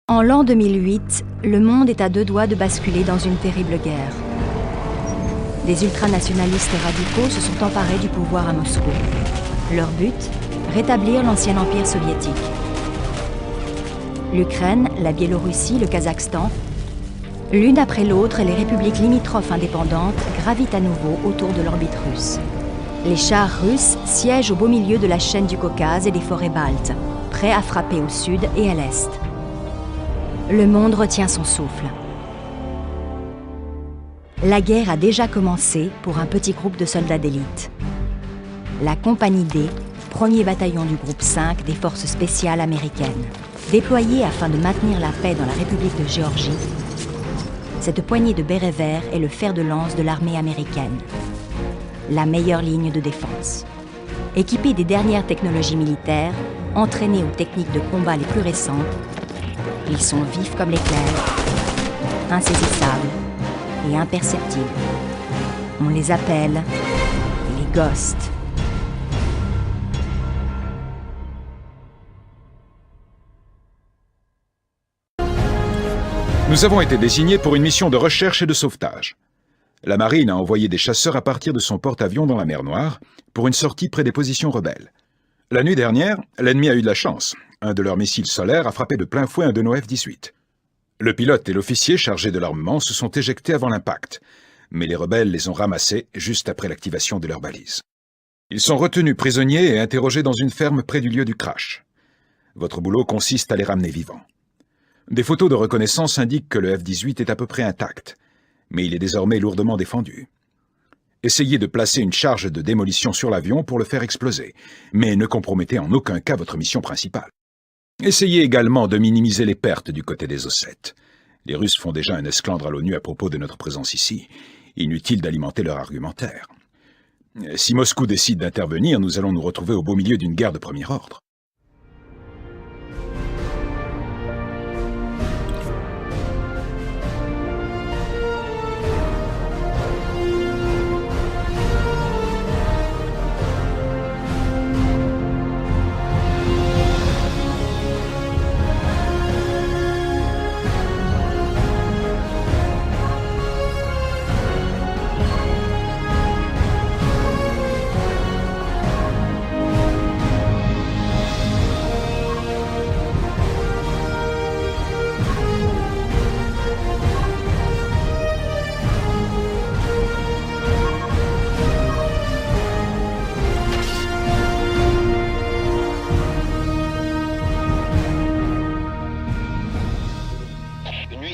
En l'an 2008, le monde est à deux doigts de basculer dans une terrible guerre. Des ultranationalistes radicaux se sont emparés du pouvoir à Moscou. Leur but, rétablir l'ancien empire soviétique. L'Ukraine, la Biélorussie, le Kazakhstan, l'une après l'autre, les républiques limitrophes indépendantes gravitent à nouveau autour de l'orbite russe. Les chars russes siègent au beau milieu de la chaîne du Caucase et des forêts baltes, prêts à frapper au sud et à l'est. Le monde retient son souffle. La guerre a déjà commencé pour un petit groupe de soldats d'élite. La Compagnie D, premier bataillon du groupe 5 des forces spéciales américaines. Déployée afin de maintenir la paix dans la République de Géorgie, cette poignée de bérets verts est le fer de lance de l'armée américaine. La meilleure ligne de défense. Équipée des dernières technologies militaires, entraînés aux techniques de combat les plus récentes, ils sont vifs comme l'éclair, insaisissables et imperceptibles. On les appelle les Ghosts. Nous avons été désignés pour une mission de recherche et de sauvetage. La marine a envoyé des chasseurs à partir de son porte-avions dans la mer Noire pour une sortie près des positions rebelles. La nuit dernière, l'ennemi a eu de la chance. Un de leurs missiles solaires a frappé de plein fouet un de nos F-18. Le pilote et l'officier chargés de l'armement se sont éjectés avant l'impact, mais les rebelles les ont ramassés juste après l'activation de leurs balises. Ils sont retenus prisonniers et interrogés dans une ferme près du lieu du crash. Votre boulot consiste à les ramener vivants. Des photos de reconnaissance indiquent que le F-18 est à peu près intact, mais il est désormais lourdement défendu. Essayez de placer une charge de démolition sur l'avion pour le faire exploser, mais ne compromettez en aucun cas votre mission principale. Essayez également de minimiser les pertes du côté des Ossètes. Les Russes font déjà un esclandre à l'ONU à propos de notre présence ici. Inutile d'alimenter leur argumentaire. Si Moscou décide d'intervenir, nous allons nous retrouver au beau milieu d'une guerre de premier ordre.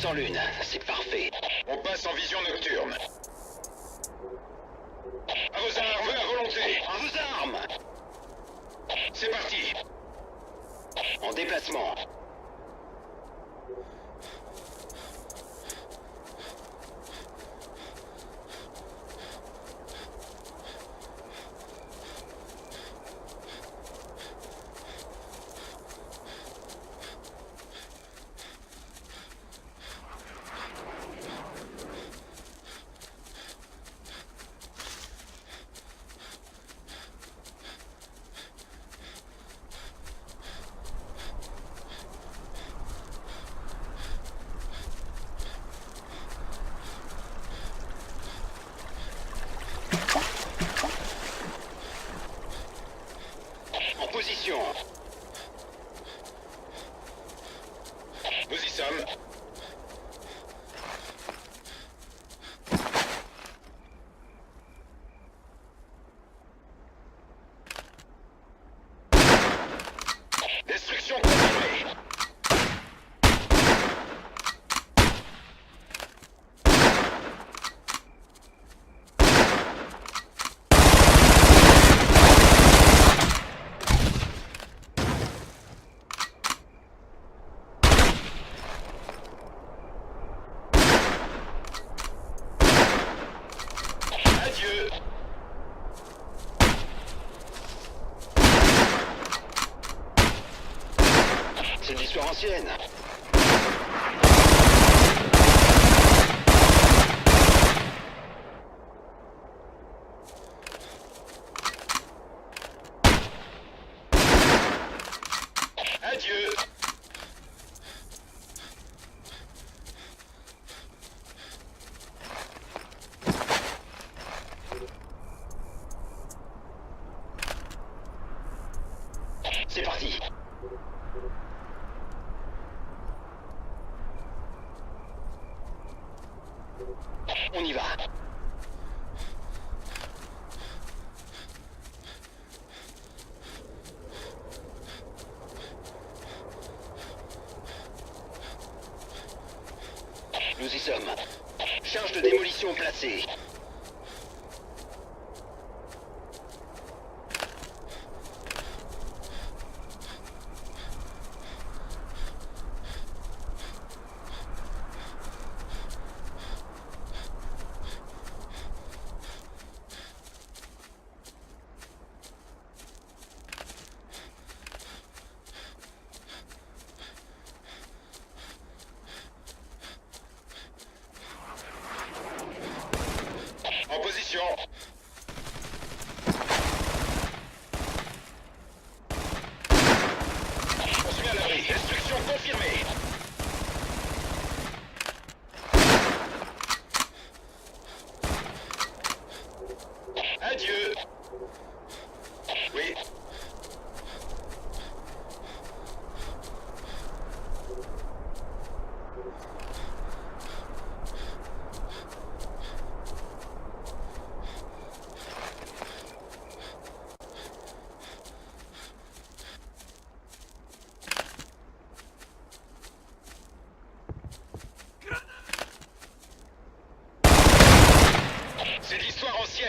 Sans lune, c'est parfait. On passe en vision nocturne. À vos armes, à volonté. À vos armes! C'est parti. En déplacement. En position. Nous y sommes. Destruction confirmée. Adieu. C'est de l'histoire ancienne. Adieu. Nous y sommes. Charge de démolition placée. En position. On se met à l'abri. Destruction confirmée. Adieu. Oui. C'est de l'histoire ancienne.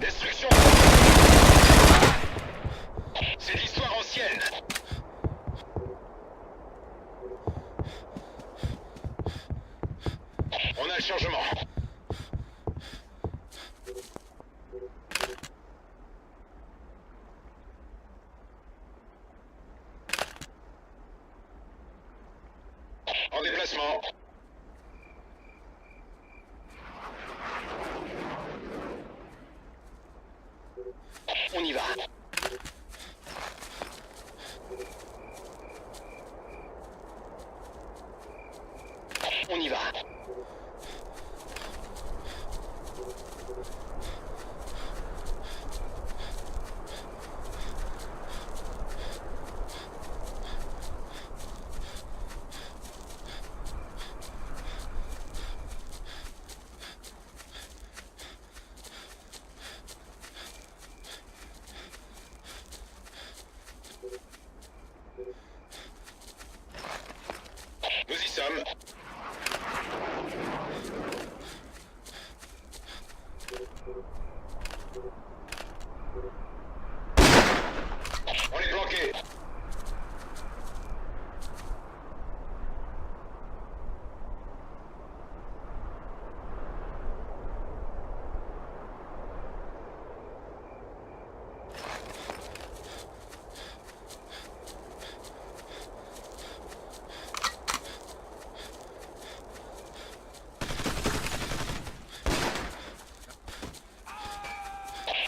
Destruction. C'est de l'histoire ancienne. On a le chargement. En déplacement. On y va. On y va. Nous y sommes. On est planqué.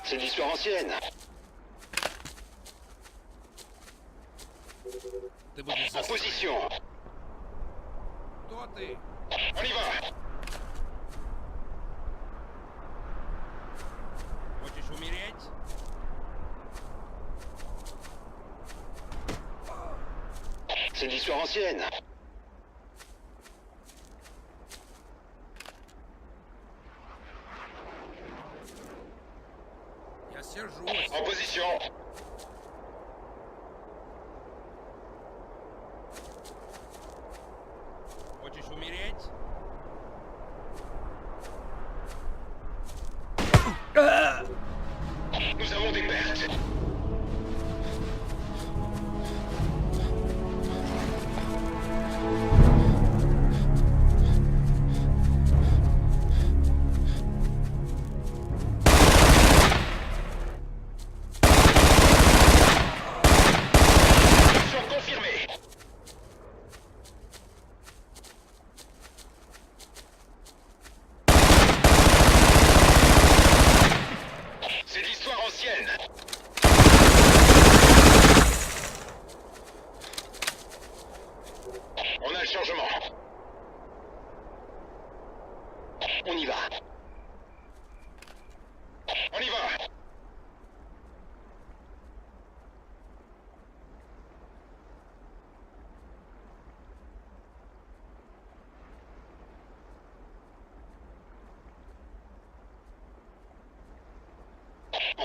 C'est de l'histoire ancienne. Ты будешь En position. Кто ты? On y va. Хочешь умереть? C'est de l'histoire ancienne. Я сержусь. En position. Хочешь умереть? Nous avons des pertes.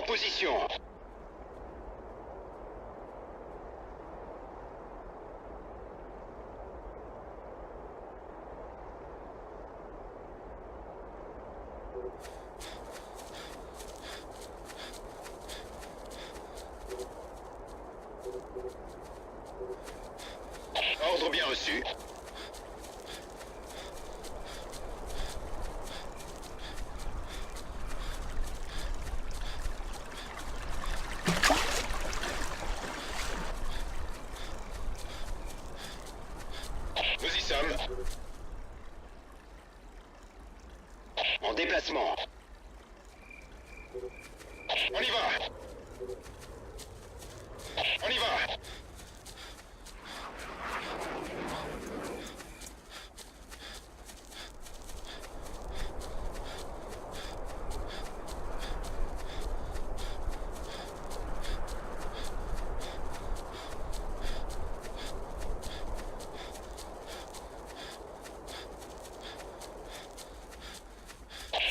En position. Ordre bien reçu. Nous y sommes. En déplacement. On y va. On y va.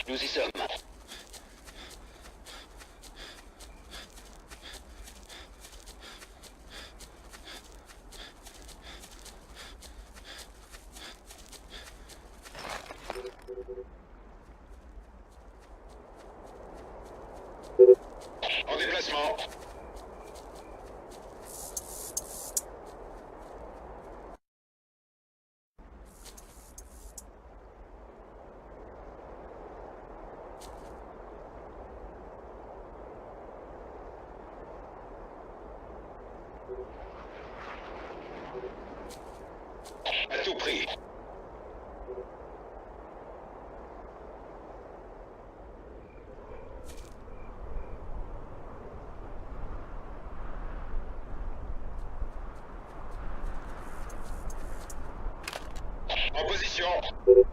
Nous y sommes. En déplacement. À tout prix. En position.